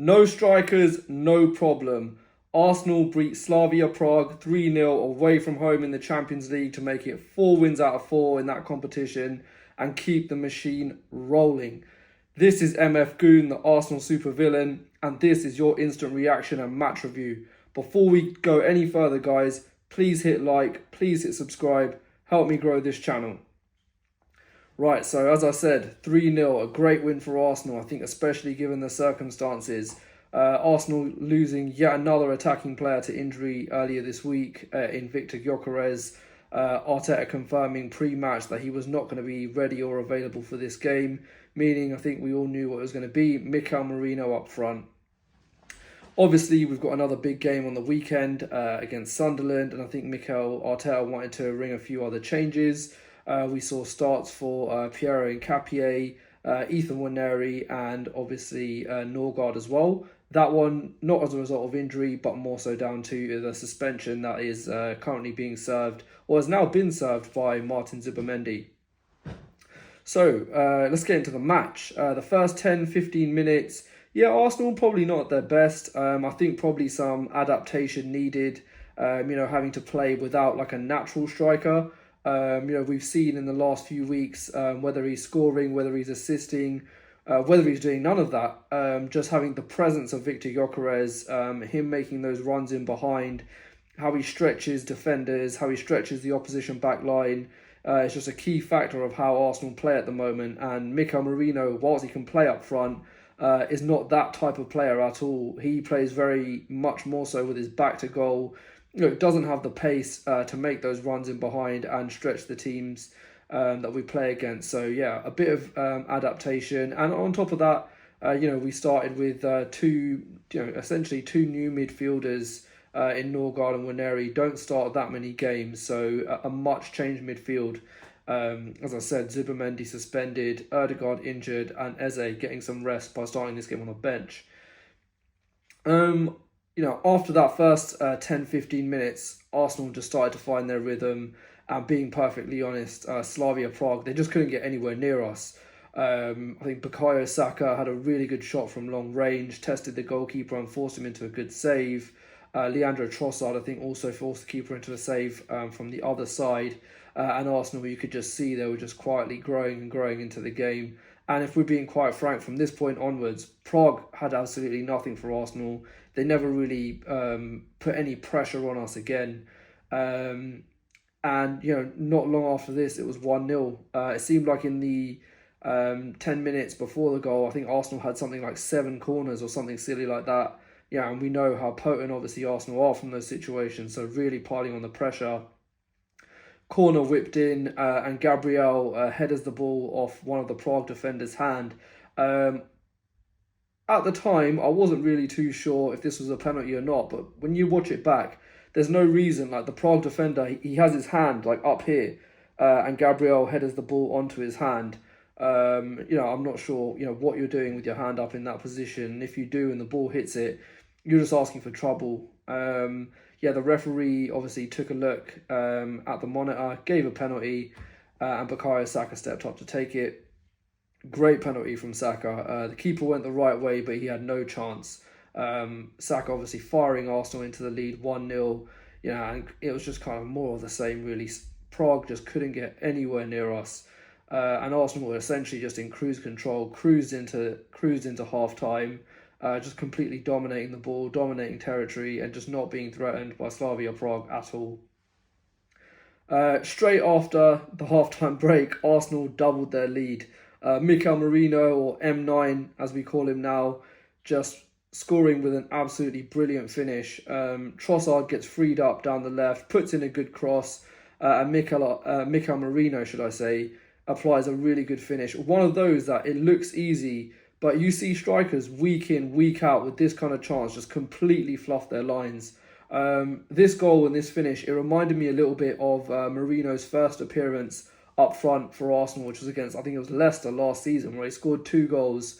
No strikers, no problem. Arsenal beat Slavia Prague 3-0 away from home in the Champions League to make it 4 wins out of 4 in that competition and keep the machine rolling. This is MF GOON, the Arsenal supervillain, and this is your instant reaction and match review. Before we go any further, guys, please hit like, please hit subscribe, help me grow this channel. Right, so as I said, 3-0, a great win for Arsenal, I think, especially given the circumstances. Arsenal losing yet another attacking player to injury earlier this week in Victor Gyökeres. Arteta confirming pre-match that he was not going to be ready or available for this game, meaning I think we all knew what it was going to be. Mikel Merino up front. Obviously, we've got another big game on the weekend against Sunderland, and I think Mikel Arteta wanted to ring a few other changes. We saw starts for Piero Hincapié, Ethan Nwaneri, and obviously Norgard as well. That one, not as a result of injury, but more so down to the suspension that is currently being served, or has now been served by Martin Zubimendi. So, let's get into the match. The first 10-15 minutes, Arsenal probably not at their best. I think probably some adaptation needed, having to play without like a natural striker. We've seen in the last few weeks, whether he's scoring, whether he's assisting, whether he's doing none of that, just having the presence of Victor Gyökeres, him making those runs in behind, how he stretches defenders, how he stretches the opposition back line. It's just a key factor of how Arsenal play at the moment. And Mikel Merino, whilst he can play up front, is not that type of player at all. He plays very much more so with his back to goal. Doesn't have the pace to make those runs in behind and stretch the teams that we play against. So a bit of adaptation, and on top of that, we started with essentially two new midfielders in Norgard and Nwaneri. Don't start that many games, so a much changed midfield. As I said, Zubimendi suspended, Ødegaard injured, and Eze getting some rest by starting this game on the bench. After that first 10-15 minutes, Arsenal just started to find their rhythm. And being perfectly honest, Slavia Prague, they just couldn't get anywhere near us. I think Bukayo Saka had a really good shot from long range, tested the goalkeeper and forced him into a good save. Leandro Trossard, I think, also forced the keeper into a save from the other side. And Arsenal, you could just see they were just quietly growing and growing into the game. And if we're being quite frank, from this point onwards, Prague had absolutely nothing for Arsenal. They never really put any pressure on us again. And not long after this, it was 1-0. It seemed like in the 10 minutes before the goal, I think Arsenal had something like 7 corners or something silly like that. And we know how potent, obviously, Arsenal are from those situations, so really piling on the pressure. Corner whipped in, and Gabriel headers the ball off one of the Prague defenders' hand. At the time, I wasn't really too sure if this was a penalty or not, but when you watch it back, there's no reason. Like, the Prague defender, he has his hand like up here, and Gabriel headers the ball onto his hand. I'm not sure what you're doing with your hand up in that position. If you do and the ball hits it, you're just asking for trouble. The referee obviously took a look at the monitor, gave a penalty, and Bukayo Saka stepped up to take it. Great penalty from Saka. The keeper went the right way, but he had no chance. Saka obviously firing Arsenal into the lead 1-0. And it was just kind of more of the same, really. Prague just couldn't get anywhere near us. And Arsenal were essentially just in cruise control, cruised into half time, just completely dominating the ball, dominating territory, and just not being threatened by Slavia Prague at all. Straight after the halftime break, Arsenal doubled their lead. Mikel Merino, or M9 as we call him now, just scoring with an absolutely brilliant finish. Trossard gets freed up down the left, puts in a good cross, and Mikel Merino, should I say, applies a really good finish. One of those that it looks easy, but you see strikers week in, week out with this kind of chance just completely fluff their lines. This goal and this finish, it reminded me a little bit of Merino's first appearance up front for Arsenal, which was against, I think it was Leicester last season, where he scored 2 goals.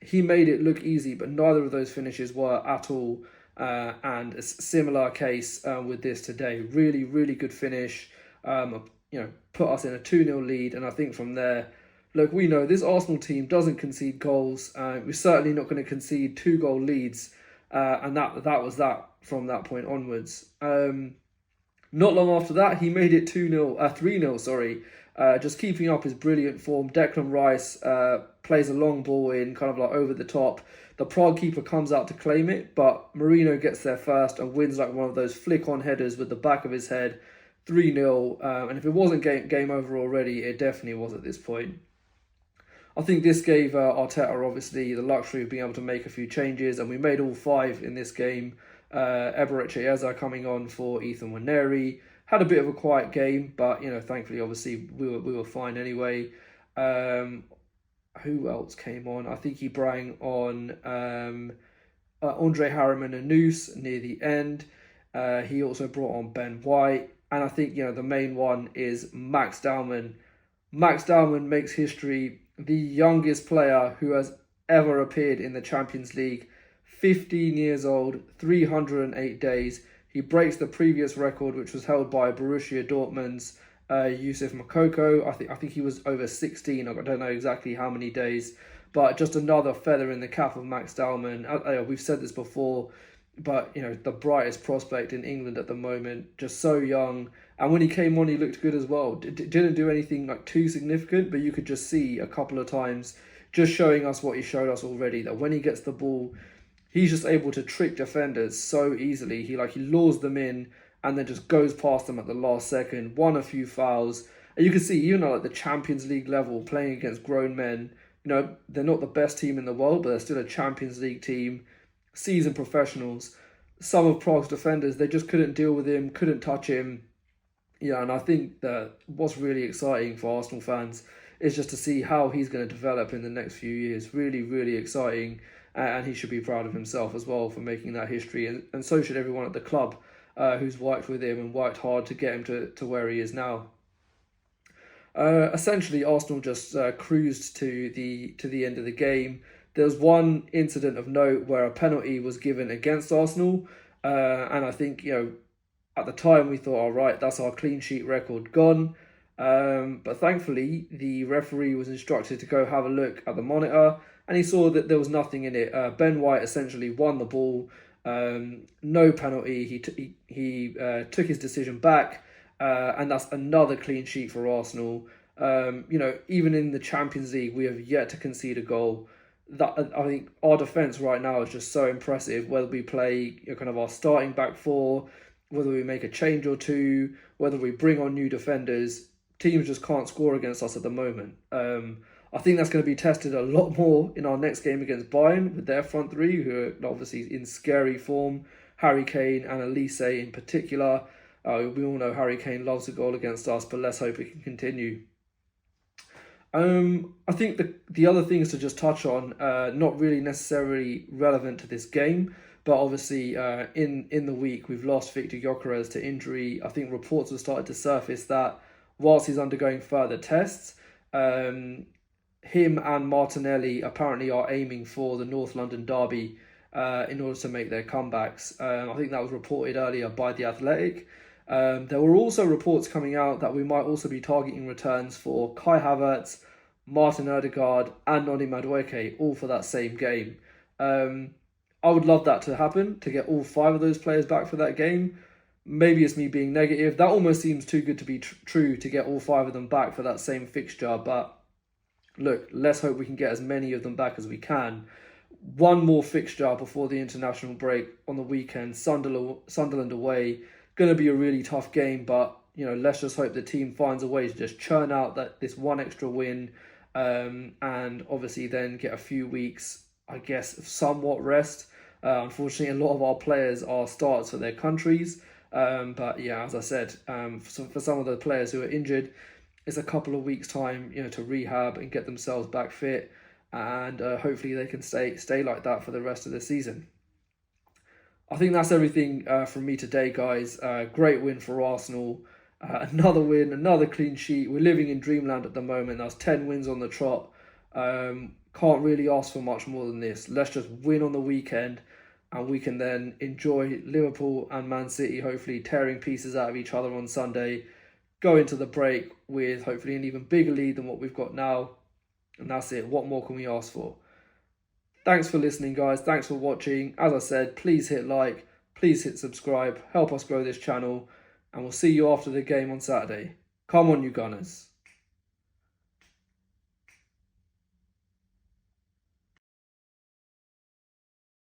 He made it look easy, but neither of those finishes were at all. And a similar case with this today. Really, really good finish. Put us in a 2-0 lead, and I think from there, look, we know this Arsenal team doesn't concede goals. We're certainly not going to concede 2-goal leads, and that was that from that point onwards. Not long after that, he made it 3-0, sorry. Just keeping up his brilliant form. Declan Rice plays a long ball in, kind of like over the top. The Prague keeper comes out to claim it, but Marino gets there first and wins like one of those flick-on headers with the back of his head, 3-0. And if it wasn't game over already, it definitely was at this point. I think this gave Arteta, obviously, the luxury of being able to make a few changes, and we made all 5 in this game. Eberechi Eza coming on for Ethan Nwaneri. Had a bit of a quiet game, but, thankfully, obviously, we were fine anyway. Who else came on? I think he brought on Andre Harriman and Noose near the end. He also brought on Ben White. And I think, the main one is Max Downman. Max Downman makes history, the youngest player who has ever appeared in the Champions League. 15 years old, 308 days. He breaks the previous record, which was held by Borussia Dortmund's Yusuf Moukoko. I think he was over 16. I don't know exactly how many days, but just another feather in the cap of Max Downman. We've said this before, but the brightest prospect in England at the moment, just so young. And when he came on, he looked good as well. Didn't do anything like too significant, but you could just see a couple of times, just showing us what he showed us already, that when he gets the ball, he's just able to trick defenders so easily. He lures them in and then just goes past them at the last second, won a few fouls. And you can see, even at the Champions League level, playing against grown men, they're not the best team in the world, but they're still a Champions League team, seasoned professionals. Some of Prague's defenders, they just couldn't deal with him, couldn't touch him. And I think that what's really exciting for Arsenal fans is just to see how he's going to develop in the next few years. Really, really exciting. And he should be proud of himself as well for making that history. And so should everyone at the club who's worked with him and worked hard to get him to where he is now. Essentially, Arsenal just cruised to the end of the game. There was one incident of note where a penalty was given against Arsenal. And I think, at the time we thought, all right, that's our clean sheet record gone. But thankfully, the referee was instructed to go have a look at the monitor, and he saw that there was nothing in it. Ben White essentially won the ball, no penalty. He took his decision back, and that's another clean sheet for Arsenal. Even in the Champions League, we have yet to concede a goal. That I think our defence right now is just so impressive. Whether we play kind of our starting back four, whether we make a change or two, whether we bring on new defenders, teams just can't score against us at the moment. I think that's going to be tested a lot more in our next game against Bayern with their front three, who are obviously in scary form. Harry Kane and Elise in particular. We all know Harry Kane loves a goal against us, but let's hope it can continue. I think the other things to just touch on, not really necessarily relevant to this game, but obviously in the week we've lost Victor Gyökeres to injury. I think reports have started to surface that whilst he's undergoing further tests, him and Martinelli apparently are aiming for the North London derby in order to make their comebacks. I think that was reported earlier by The Athletic. There were also reports coming out that we might also be targeting returns for Kai Havertz, Martin Odegaard and Noni Madueke, all for that same game. I would love that to happen, to get all 5 of those players back for that game. Maybe it's me being negative. That almost seems too good to be true to get all 5 of them back for that same fixture. But look, let's hope we can get as many of them back as we can. One more fixture before the international break on the weekend, Sunderland away. Going to be a really tough game, but let's just hope the team finds a way to just churn out this one extra win, and obviously then get a few weeks, I guess, of somewhat rest. Unfortunately, a lot of our players are starters for their countries, but yeah, as I said, for some of the players who are injured, it's a couple of weeks' time, to rehab and get themselves back fit, and hopefully they can stay like that for the rest of the season. I think that's everything from me today, guys. Great win for Arsenal. Another win, another clean sheet. We're living in dreamland at the moment. That's 10 wins on the trot. Can't really ask for much more than this. Let's just win on the weekend, and we can then enjoy Liverpool and Man City hopefully tearing pieces out of each other on Sunday. Go into the break with hopefully an even bigger lead than what we've got now. And that's it. What more can we ask for? Thanks for listening, guys. Thanks for watching. As I said, please hit like, please hit subscribe, help us grow this channel, and we'll see you after the game on Saturday. Come on, you Gunners.